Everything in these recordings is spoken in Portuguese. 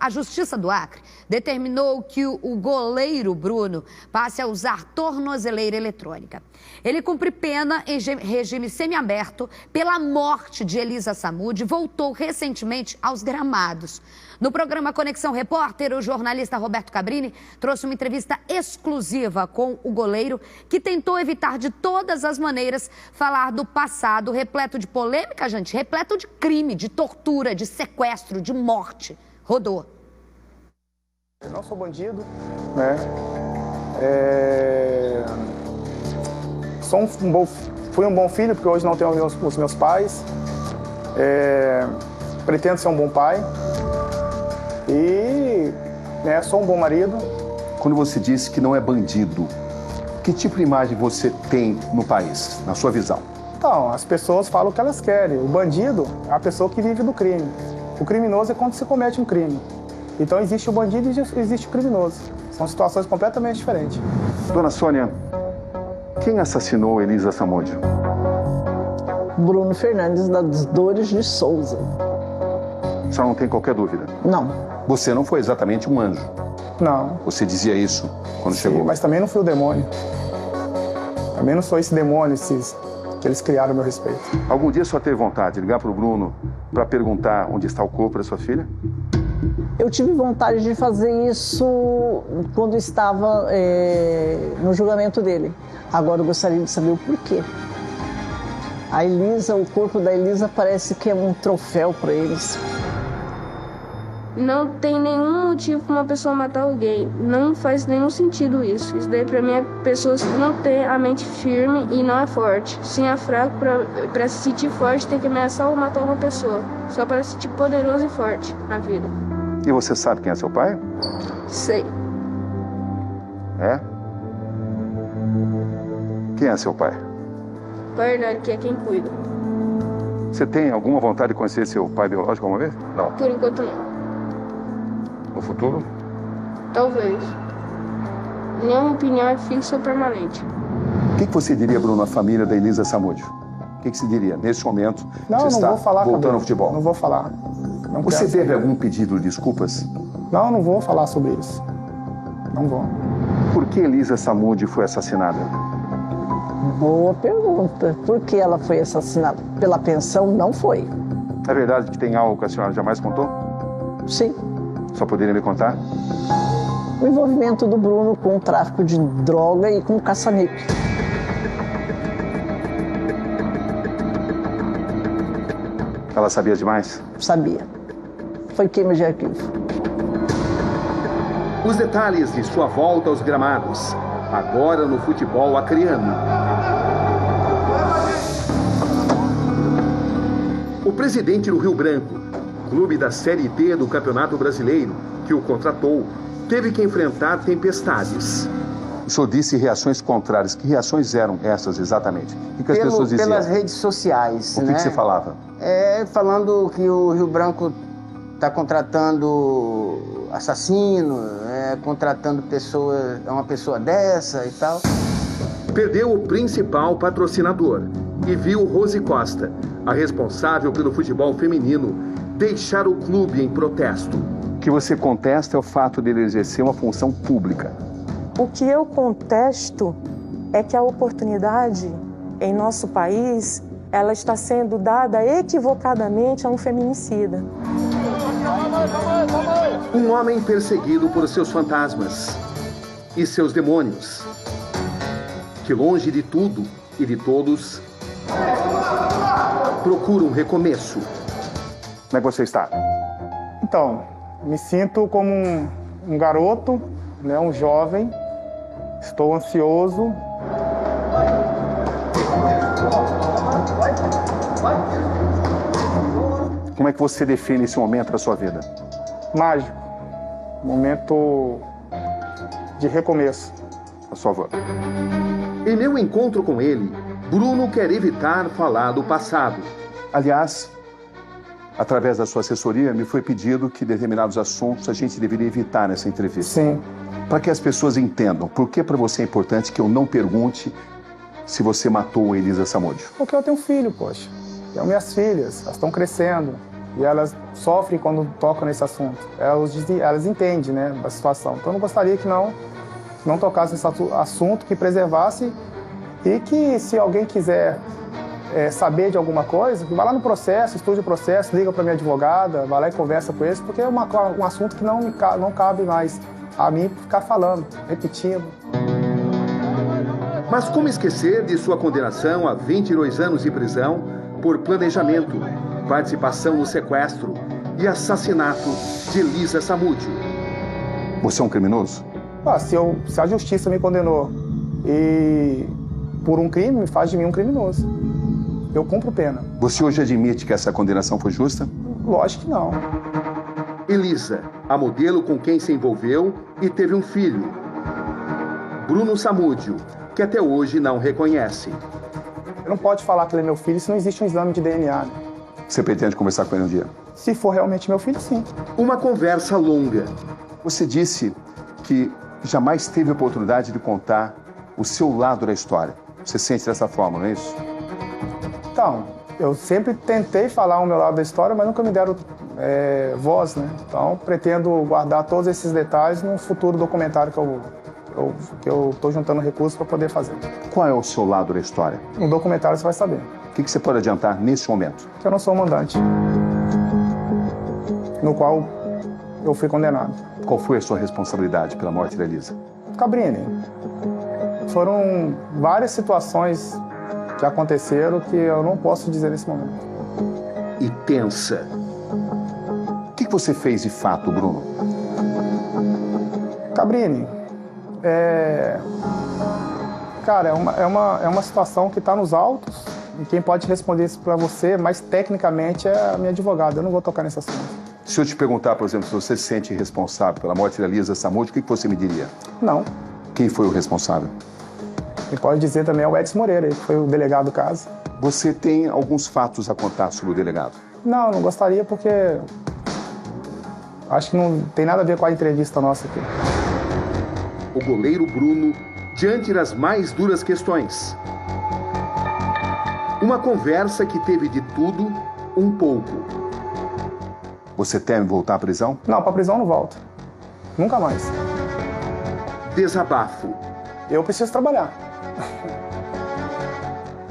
A Justiça do Acre determinou que o goleiro Bruno passe a usar tornozeleira eletrônica. Ele cumpre pena em regime semiaberto pela morte de Elisa Samud e voltou recentemente aos gramados. No programa Conexão Repórter, o jornalista Roberto Cabrini trouxe uma entrevista exclusiva com o goleiro, que tentou evitar de todas as maneiras falar do passado repleto de polêmica, gente, repleto de crime, de tortura, de sequestro, de morte. Rodou. Eu não sou bandido, fui um bom filho, porque hoje não tenho os meus pais. Pretendo ser um bom pai. E sou um bom marido. Quando você disse que não é bandido, que tipo de imagem você tem no país, na sua visão? Então, as pessoas falam o que elas querem. O bandido é a pessoa que vive do crime. O criminoso é quando se comete um crime. Então existe o bandido e existe o criminoso. São situações completamente diferentes. Dona Sônia, quem assassinou Elisa Samud? Bruno Fernandes das Dores de Souza. A senhora não tem qualquer dúvida? Não. Você não foi exatamente um anjo? Não. Você dizia isso quando chegou? Mas também não fui o demônio. Também não sou esse demônio que eles criaram a meu respeito. Algum dia só teve vontade de ligar para o Bruno para perguntar onde está o corpo da sua filha? Eu tive vontade de fazer isso quando estava no julgamento dele. Agora eu gostaria de saber o porquê. A Elisa, o corpo da Elisa parece que é um troféu para eles. Não tem nenhum motivo para uma pessoa matar alguém. Não faz nenhum sentido isso. Isso daí pra mim é pessoas que não têm a mente firme e não é forte. Sim, é fraco, pra se sentir forte tem que ameaçar ou matar uma pessoa. Só para se sentir poderoso e forte na vida. E você sabe quem é seu pai? Sei. É? Quem é seu pai? Pai Hernani, que é quem cuida. Você tem alguma vontade de conhecer seu pai biológico alguma vez? Não. Por enquanto não. No futuro? Talvez. Nenhuma opinião é fixa ou permanente. O que você diria, Bruno, à família da Elisa Samud? O que você diria nesse momento? Você está vou falar, voltando ao futebol? Não vou falar. Não você teve algum pedido de desculpas? Não vou falar sobre isso. Não vou. Por que Elisa Samud foi assassinada? Boa pergunta. Por que ela foi assassinada? Pela pensão, não foi. É verdade que tem algo que a senhora jamais contou? Sim. Só poderia me contar? O envolvimento do Bruno com o tráfico de droga e com o caça-níquel. Ela sabia demais? Sabia. Foi queima de arquivo. Os detalhes de sua volta aos gramados, agora no futebol acreano. O presidente do Rio Branco, clube da Série D do Campeonato Brasileiro, que o contratou, teve que enfrentar tempestades. O senhor disse reações contrárias. Que reações eram essas exatamente? O que as pessoas diziam? Pelas redes sociais. O que você falava? Falando que o Rio Branco está contratando assassino, contratando uma pessoa dessa e tal. Perdeu o principal patrocinador e viu Rose Costa, a responsável pelo futebol feminino, deixar o clube em protesto. O que você contesta é o fato dele exercer uma função pública. O que eu contesto é que a oportunidade em nosso país, ela está sendo dada equivocadamente a um feminicida. Um homem perseguido por seus fantasmas e seus demônios, que longe de tudo e de todos, procura um recomeço. Como é que você está? Então, me sinto como um garoto, um jovem. Estou ansioso. Como é que você define esse momento da sua vida? Mágico. Momento de recomeço. A sua avó. Em meu encontro com ele, Bruno quer evitar falar do passado. Aliás, através da sua assessoria, me foi pedido que determinados assuntos a gente deveria evitar nessa entrevista. Sim. Para que as pessoas entendam por que para você é importante que eu não pergunte se você matou a Elisa Samud. Porque eu tenho filho, poxa. Tenho minhas filhas, elas estão crescendo. e elas sofrem quando tocam nesse assunto. Elas entendem, né, a situação. Então eu não gostaria que não tocasse nesse assunto, que preservasse e que se alguém quiser saber de alguma coisa, vá lá no processo, estude o processo, liga para minha advogada, vai lá e conversa com eles, porque é um assunto que não cabe mais a mim ficar falando, repetindo. Mas como esquecer de sua condenação a 22 anos de prisão por planejamento, participação no sequestro e assassinato de Elisa Samúdio? Você é um criminoso? Se a justiça me condenou e por um crime, faz de mim um criminoso. Eu cumpro pena. Você hoje admite que essa condenação foi justa? Lógico que não. Elisa, a modelo com quem se envolveu e teve um filho. Bruno Samúdio, que até hoje não reconhece. Não pode falar que ele é meu filho se não existe um exame de DNA. Né? Você pretende conversar com ele um dia? Se for realmente meu filho, sim. Uma conversa longa. Você disse que jamais teve oportunidade de contar o seu lado da história. Você sente dessa forma, não é isso? Então, eu sempre tentei falar o meu lado da história, mas nunca me deram voz, né? Então, pretendo guardar todos esses detalhes num futuro documentário que eu estou juntando recursos para poder fazer. Qual é o seu lado da história? No documentário você vai saber. O que você pode adiantar nesse momento? Que eu não sou o mandante, no qual eu fui condenado. Qual foi a sua responsabilidade pela morte da Elisa? Cabrini, foram várias situações que aconteceram que eu não posso dizer nesse momento. E tensa. O que você fez de fato, Bruno? Cabrini, cara, é uma situação que está nos autos e quem pode responder isso para você, mais tecnicamente, é a minha advogada. Eu não vou tocar nesse assunto. Se eu te perguntar, por exemplo, se você se sente responsável pela morte da Elisa Samúdio, o que você me diria? Não. Quem foi o responsável? Quem pode dizer também é o Edson Moreira, que foi o delegado do caso. Você tem alguns fatos a contar sobre o delegado? Não gostaria porque acho que não tem nada a ver com a entrevista nossa aqui. O goleiro Bruno, diante das mais duras questões. Uma conversa que teve de tudo, um pouco. Você teme voltar à prisão? Não, para a prisão não volto. Nunca mais. Desabafo. Eu preciso trabalhar.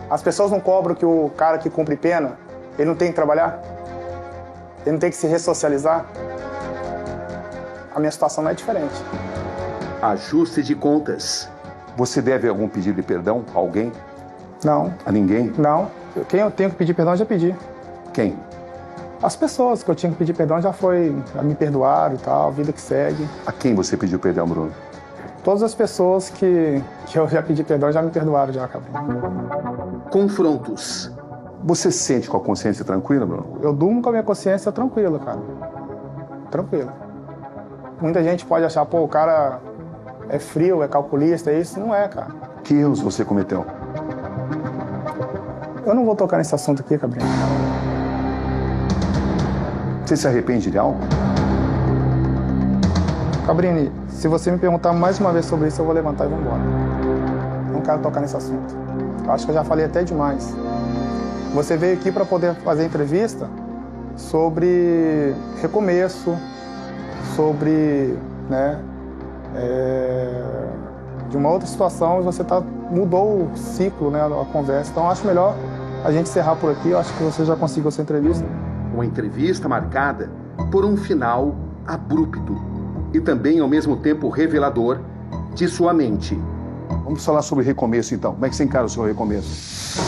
As pessoas não cobram que o cara que cumpre pena, ele não tem que trabalhar? Ele não tem que se ressocializar? A minha situação não é diferente. Ajuste de contas. Você deve algum pedido de perdão a alguém? Não. A ninguém? Não. Quem eu tenho que pedir perdão, eu já pedi. Quem? As pessoas que eu tinha que pedir perdão já me perdoaram e tal, vida que segue. A quem você pediu perdão, Bruno? Todas as pessoas que eu já pedi perdão já me perdoaram, já, acabou. Confrontos. Você se sente com a consciência tranquila, Bruno? Eu durmo com a minha consciência tranquila, cara. Tranquila. Muita gente pode achar, pô, o cara é frio, é calculista, é isso. Não é, cara. Que erros você cometeu? Eu não vou tocar nesse assunto aqui, Cabrini. Você se arrepende de algo? Cabrini, se você me perguntar mais uma vez sobre isso, eu vou levantar e vou embora. Não quero tocar nesse assunto. Acho que eu já falei até demais. Você veio aqui para poder fazer entrevista sobre recomeço, sobre, né, de uma outra situação, e você mudou o ciclo, né, a conversa. Então acho melhor a gente encerrar por aqui. Eu acho que você já conseguiu essa entrevista. Uma entrevista marcada por um final abrupto e também, ao mesmo tempo, revelador de sua mente. Vamos falar sobre recomeço, então. Como é que você encara o seu recomeço?